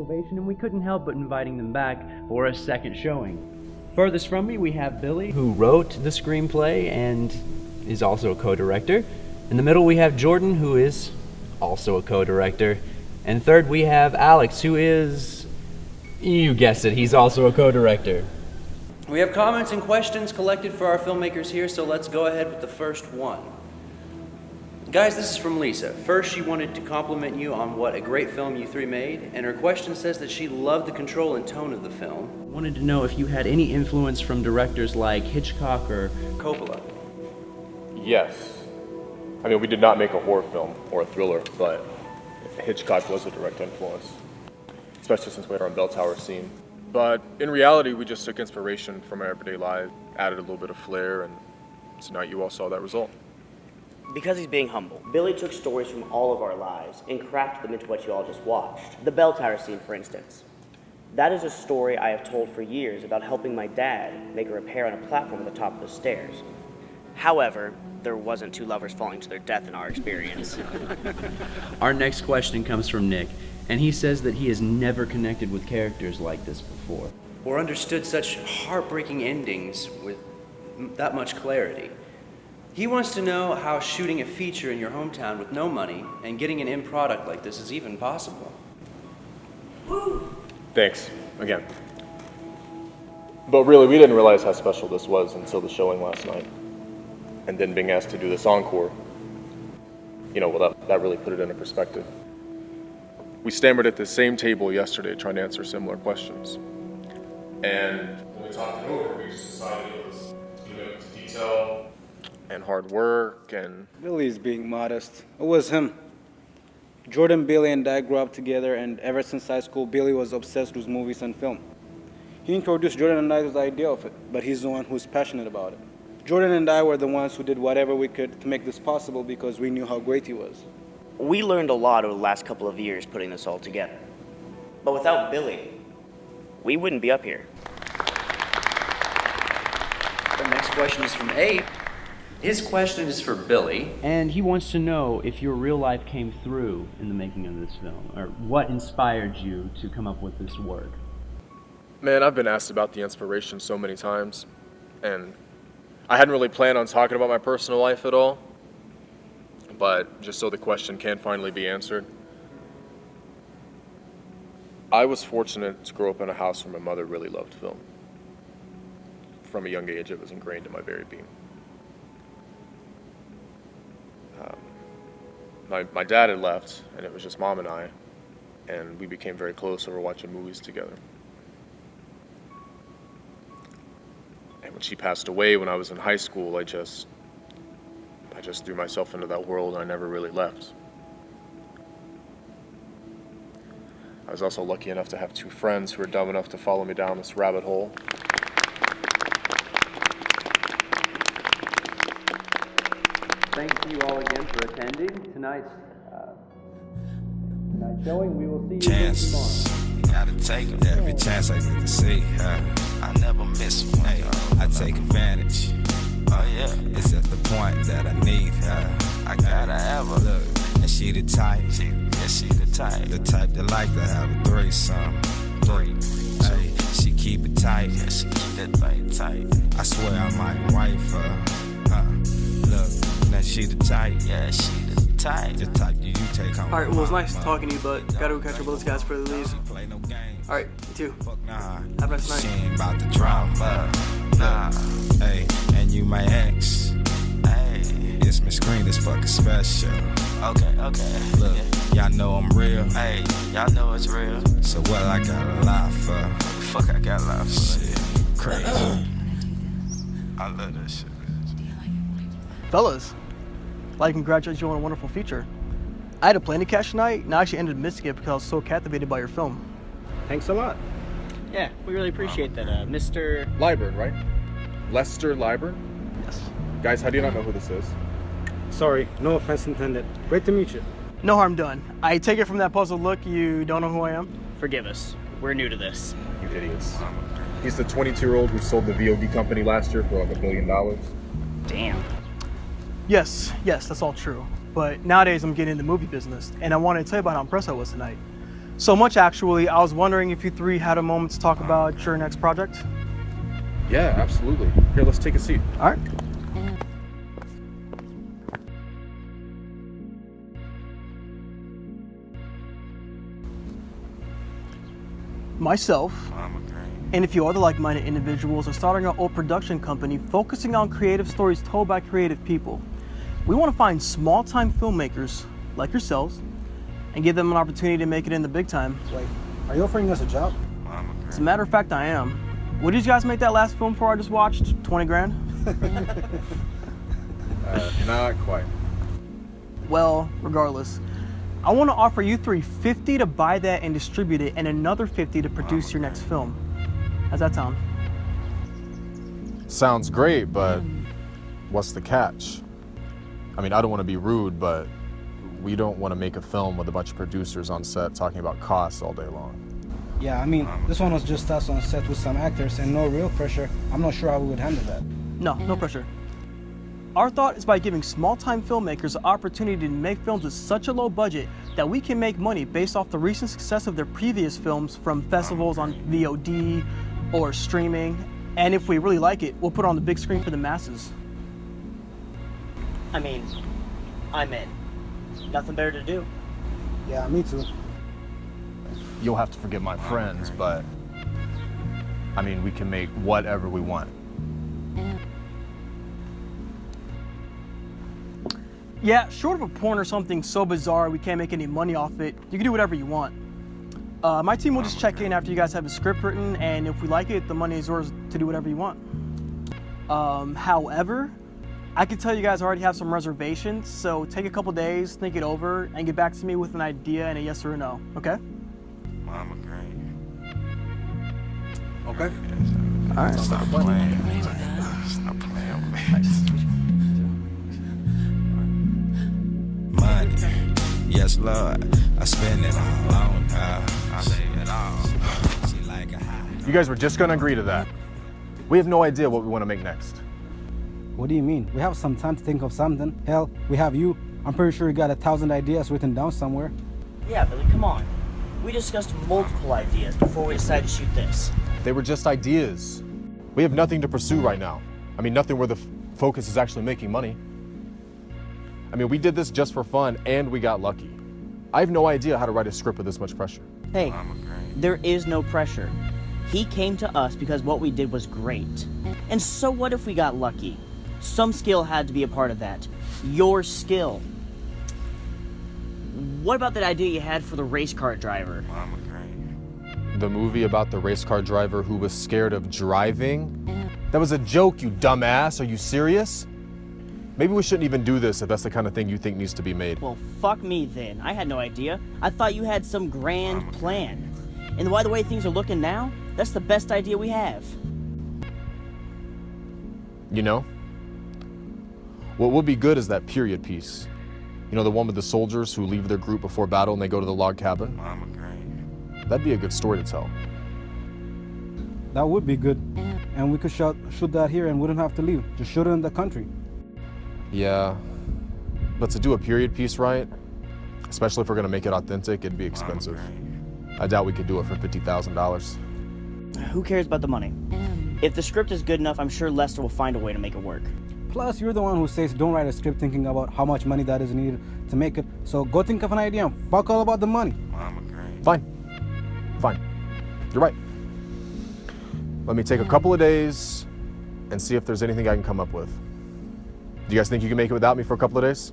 ovation, and we couldn't help but inviting them back for a second showing. Furthest from me, we have Billy, who wrote the screenplay and is also a co-director. In the middle, we have Jordan, who is also a co-director. And third, we have Alex, who is, you guessed it, he's also a co-director. We have comments and questions collected for our filmmakers here, so let's go ahead with the first one. Guys, this is from Lisa. First, she wanted to compliment you on what a great film you three made, and her question says that she loved the control and tone of the film. Wanted to know if you had any influence from directors like Hitchcock or Coppola. Yes. I mean, we did not make a horror film or a thriller, but Hitchcock was a direct influence, especially since we had our bell tower scene. But in reality, we just took inspiration from our everyday life, added a little bit of flair, and tonight you all saw that result. Because he's being humble, Billy took stories from all of our lives and crafted them into what you all just watched. The bell tower scene, for instance. That is a story I have told for years about helping my dad make a repair on a platform at the top of the stairs. However, there wasn't two lovers falling to their death in our experience. Our next question comes from Nick, and he says that he has never connected with characters like this before, or understood such heartbreaking endings with that much clarity. He wants to know how shooting a feature in your hometown with no money and getting an end product like this is even possible. Thanks, again. But really, we didn't realize how special this was until the showing last night. And then being asked to do this encore, that really put it into perspective. We stammered at the same table yesterday trying to answer similar questions. And when we talked it over, we just decided it was detail and hard work and... Billy's being modest. It was him. Jordan, Billy, and I grew up together, and ever since high school, Billy was obsessed with movies and film. He introduced Jordan and I to the idea of it, but he's the one who's passionate about it. Jordan and I were the ones who did whatever we could to make this possible because we knew how great he was. We learned a lot over the last couple of years putting this all together. But without Billy, we wouldn't be up here. The next question is from Abe. His question is for Billy, and he wants to know if your real life came through in the making of this film, or what inspired you to come up with this work. Man, I've been asked about the inspiration so many times, and I hadn't really planned on talking about my personal life at all, but just so the question can finally be answered. I was fortunate to grow up in a house where my mother really loved film. From a young age, it was ingrained in my very being. My dad had left, and it was just Mom and I, and we became very close over watching movies together. And when she passed away when I was in high school, I just threw myself into that world and I never really left. I was also lucky enough to have two friends who were dumb enough to follow me down this rabbit hole. Thank you all again for attending tonight's showing. We will see you again tomorrow. Gotta take every chance I get to see her. I never miss one. Hey, I take advantage. Oh yeah, it's at the point that I need her. I gotta have her. Look, and she the type. She the type. The type that like to have a threesome. Hey, she keep it tight. Yeah, she keep that thing tight. I swear I might wife her. Look, now she the type. Yeah, she the type. The type you take home. Alright, well, it was nice talking to you, but gotta go catch up with those guys for the leave. Alright, you too. Have a nice night. She ain't about the drama. Nah. Hey, and you my ex. Hey, it's Miss Green, it's fucking special. Okay. Look, y'all know I'm real. Hey, y'all know it's real. So what I gotta lie for? Fuck, I gotta lie for. Shit, crazy. I love that shit. Fellas, I'd like to congratulate you on a wonderful feature. I had a plane to catch tonight, and I actually ended up missing it because I was so captivated by your film. Thanks a lot. Yeah, we really appreciate that, Mr. Liburn, right? Lester Liburn? Yes. Guys, how do you not know who this is? Sorry, no offense intended. Great to meet you. No harm done. I take it from that puzzled look, you don't know who I am? Forgive us. We're new to this. You idiots. He's the 22-year-old who sold the VOD company last year for like $1 billion. Damn. Yes, that's all true. But nowadays I'm getting in the movie business, and I wanted to tell you about how impressed I was tonight. So much, actually. I was wondering if you three had a moment to talk about your next project. Yeah, absolutely. Here, let's take a seat. All right. Myself and a few other like-minded individuals are starting our own production company focusing on creative stories told by creative people. We want to find small-time filmmakers like yourselves and give them an opportunity to make it in the big time. Wait, are you offering us a job? As a matter of fact, I am. What did you guys make that last film for I just watched? 20 grand? Not quite. Well, regardless, I want to offer you three $50 to buy that and distribute it, and another $50 to produce your next film. How's that sound? Sounds great, but what's the catch? I mean, I don't want to be rude, but we don't want to make a film with a bunch of producers on set talking about costs all day long. Yeah, I mean, this one was just us on set with some actors and no real pressure. I'm not sure how we would handle that. No pressure. Our thought is by giving small-time filmmakers the opportunity to make films with such a low budget that we can make money based off the recent success of their previous films from festivals on VOD or streaming. And if we really like it, we'll put it on the big screen for the masses. I mean, I'm in. Nothing better to do. Yeah, me too. You'll have to forgive my friends, but I mean, we can make whatever we want. Yeah, short of a porn or something so bizarre we can't make any money off it, you can do whatever you want. My team will just check in after you guys have a script written, and if we like it, the money is yours to do whatever you want. However, I can tell you guys already have some reservations, so take a couple days, think it over, and get back to me with an idea and a yes or a no, okay? Okay. All right. Stop playing. Stop playing with me. Money, yes Lord, I spend it all on her. I save it all. She like a high. You guys were just gonna agree to that. We have no idea what we want to make next. What do you mean? We have some time to think of something. Hell, we have you. I'm pretty sure you got 1,000 ideas written down somewhere. Yeah, Billy, come on. We discussed multiple ideas before we decided to shoot this. They were just ideas. We have nothing to pursue right now. I mean, nothing where the focus is actually making money. I mean, we did this just for fun and we got lucky. I have no idea how to write a script with this much pressure. Hey, there is no pressure. He came to us because what we did was great. And so what if we got lucky? Some skill had to be a part of that. Your skill. What about that idea you had for the race car driver? The movie about the race car driver who was scared of driving? That was a joke, you dumbass. Are you serious? Maybe we shouldn't even do this if that's the kind of thing you think needs to be made. Well, fuck me then. I had no idea. I thought you had some grand plan. And by the way things are looking now, that's the best idea we have. You know? What would be good is that period piece. You know, the one with the soldiers who leave their group before battle and they go to the log cabin? That'd be a good story to tell. That would be good. And we could shoot that here and wouldn't have to leave. Just shoot it in the country. Yeah, but to do a period piece right, especially if we're gonna make it authentic, it'd be expensive. I doubt we could do it for $50,000. Who cares about the money? If the script is good enough, I'm sure Lester will find a way to make it work. Plus, you're the one who says don't write a script thinking about how much money that is needed to make it. So go think of an idea and fuck all about the money. Fine. You're right. Let me take a couple of days and see if there's anything I can come up with. Do you guys think you can make it without me for a couple of days?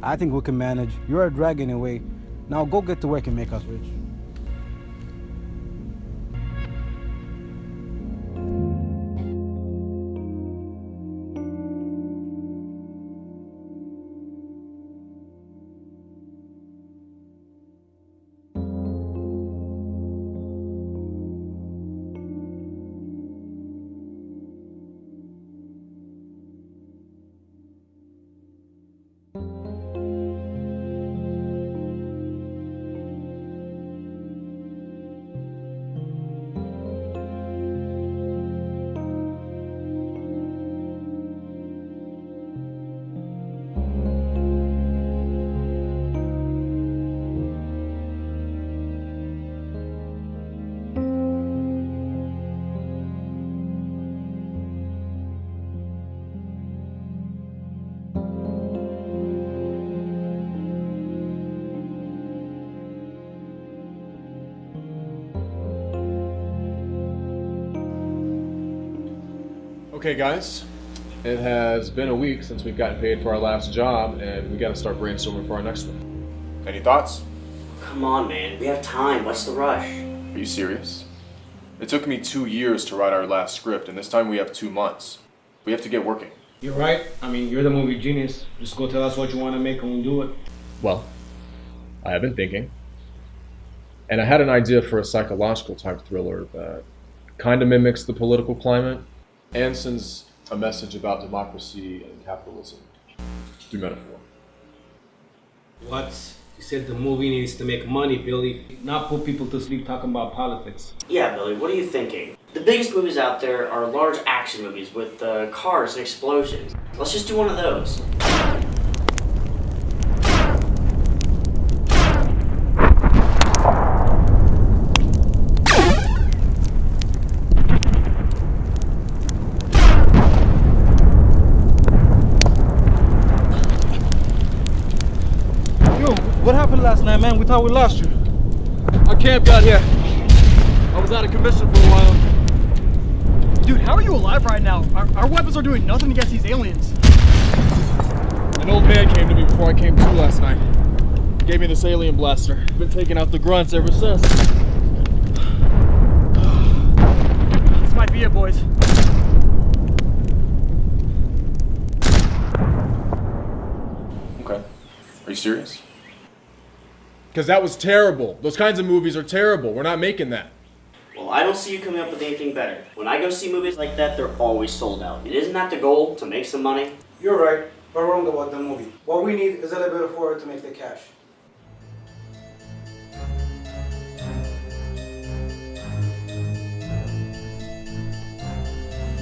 I think we can manage. You're a drag anyway. Now go get to work and make us rich. Okay, guys. It has been a week since we've gotten paid for our last job, and we gotta start brainstorming for our next one. Any thoughts? Come on, man. We have time. What's the rush? Are you serious? It took me 2 years to write our last script, and this time we have 2 months. We have to get working. You're right. I mean, you're the movie genius. Just go tell us what you want to make and we'll do it. Well, I have been thinking, and I had an idea for a psychological type thriller that kind of mimics the political climate and sends a message about democracy and capitalism through metaphor. What? You said the movie needs to make money, Billy, not put people to sleep talking about politics. Yeah, Billy, what are you thinking? The biggest movies out there are large action movies with cars and explosions. Let's just do one of those. What happened last night, man? We thought we lost you. Our camp got here. I was out of commission for a while. Dude, how are you alive right now? Our weapons are doing nothing against these aliens. An old man came to me before I came to last night. Gave me this alien blaster. Been taking out the grunts ever since. This might be it, boys. Okay. Are you serious? Because that was terrible. Those kinds of movies are terrible. We're not making that. Well, I don't see you coming up with anything better. When I go see movies like that, they're always sold out. And isn't that the goal, to make some money? You're right, but wrong about the movie. What we need is a little bit of horror to make the cash.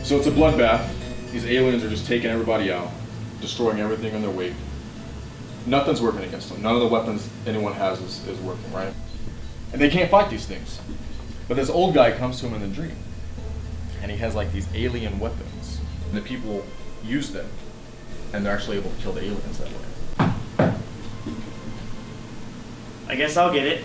So it's a bloodbath. These aliens are just taking everybody out, destroying everything in their wake. Nothing's working against them. None of the weapons anyone has is working, right? And they can't fight these things. But this old guy comes to him in the dream. And he has like these alien weapons. And the people use them. And they're actually able to kill the aliens that way. I guess I'll get it.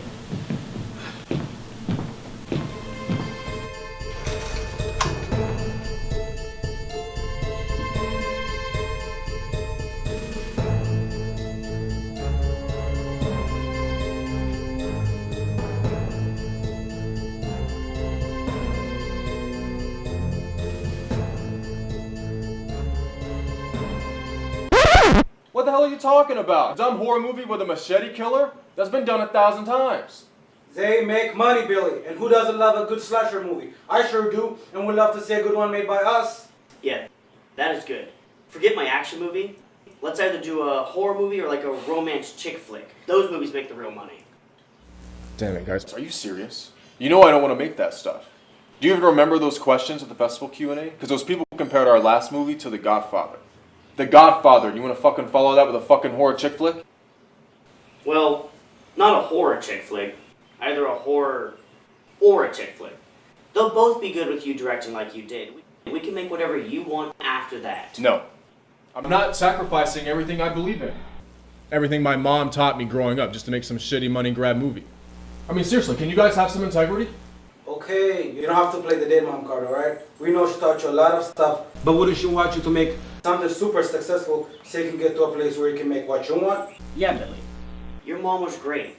What the hell are you talking about? A dumb horror movie with a machete killer? That's been done 1,000 times. They make money, Billy, and who doesn't love a good slasher movie? I sure do, and would love to see a good one made by us. Yeah, that is good. Forget my action movie. Let's either do a horror movie or like a romance chick flick. Those movies make the real money. Damn it, guys. Are you serious? You know I don't want to make that stuff. Do you even remember those questions at the festival Q&A? Because those people compared our last movie to The Godfather. The Godfather. You want to fucking follow that with a fucking horror chick flick? Well, not a horror chick flick. Either a horror or a chick flick. They'll both be good with you directing like you did. We can make whatever you want after that. No. I'm not sacrificing everything I believe in. Everything my mom taught me growing up just to make some shitty money grab movie. I mean, seriously, can you guys have some integrity? Okay, you don't have to play the dead mom card, alright? We know she taught you a lot of stuff, But wouldn't she want you to make... something super successful so you can get to a place where you can make what you want. Yeah, Billy. Your mom was great.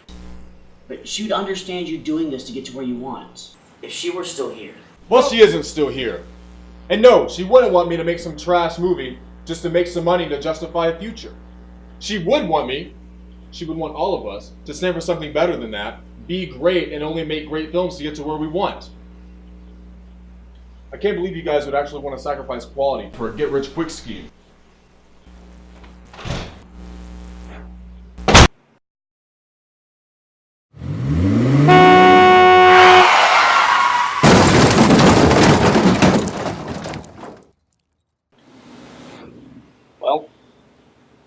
But she would understand you doing this to get to where you want. If she were still here. Well, she isn't still here. And no, she wouldn't want me to make some trash movie just to make some money to justify a future. She would want me, she would want all of us, to stand for something better than that, be great, and only make great films to get to where we want. I can't believe you guys would actually want to sacrifice quality for a get-rich-quick scheme. Well,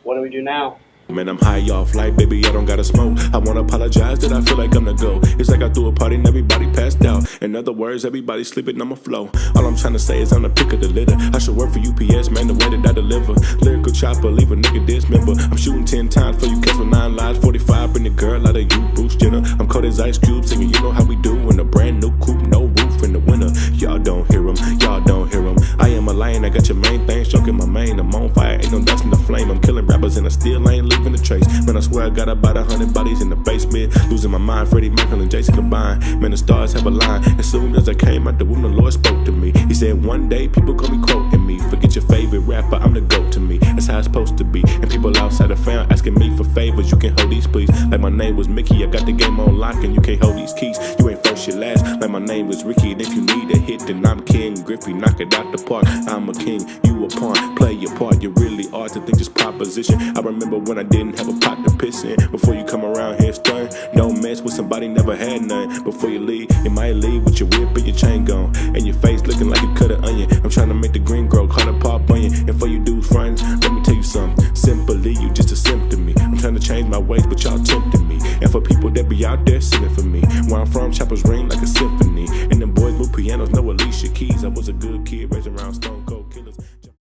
what do we do now? Man, I'm high off light, baby, I don't gotta smoke. I wanna apologize that I feel like I'm the go. It's like I threw a party and everybody passed out. In other words, everybody sleeping on my flow. All I'm trying to say is I'm the pick of the litter. I should work for UPS, man, the way that I deliver. Lyrical chopper, leave a nigga dismember. I'm shooting 10 times for you, catch with 9 lives. 45, bring the girl out of you, Bruce Jenner. I'm cold as ice cubes, singing, you know how we do. In a brand new coupe, no roof in the winter. Y'all don't hear 'em, y'all don't hear 'em. I am a lion I got your main thing stroking my main. I'm on fire, ain't no dancing the flame. I'm killing rappers and I still ain't leaving a trace. Man, I swear I got about 100 bodies in the basement. Losing my mind, Freddie, Michael, and Jason combined. Man, the stars have a line. As soon as I came out the womb, the Lord spoke to me. He said, one day people gonna be quoting me. Forget your favorite rapper, I'm the GOAT to me. That's how it's supposed to be. And people outside the fan asking me for favors. You can hold these, please. Like my name was Mickey, I got the game on lock, and you can't hold these keys. You ain't first, you last. Like my name was Ricky, and if you need a hit, then I'm King Griffey. Knock it out the park. I'm a king, you a pawn. Play your part, you really are to think just proposition. I remember when I didn't have a pot to piss in. Before you come around here stern, don't mess with somebody never had none. Before you leave, you might leave with your whip and your chain gone, and your face looking like you cut an onion. I'm trying to make the green grow, call it Paul Bunyan. And for you dudes friends, let me tell you something. Simply, you just a simp to me. I'm trying to change my ways, but y'all tempting me. And for people that be out there singing for me, where I'm from, choppers ring like a symphony. And them boys move pianos, no Alicia Keys. I was a good kid.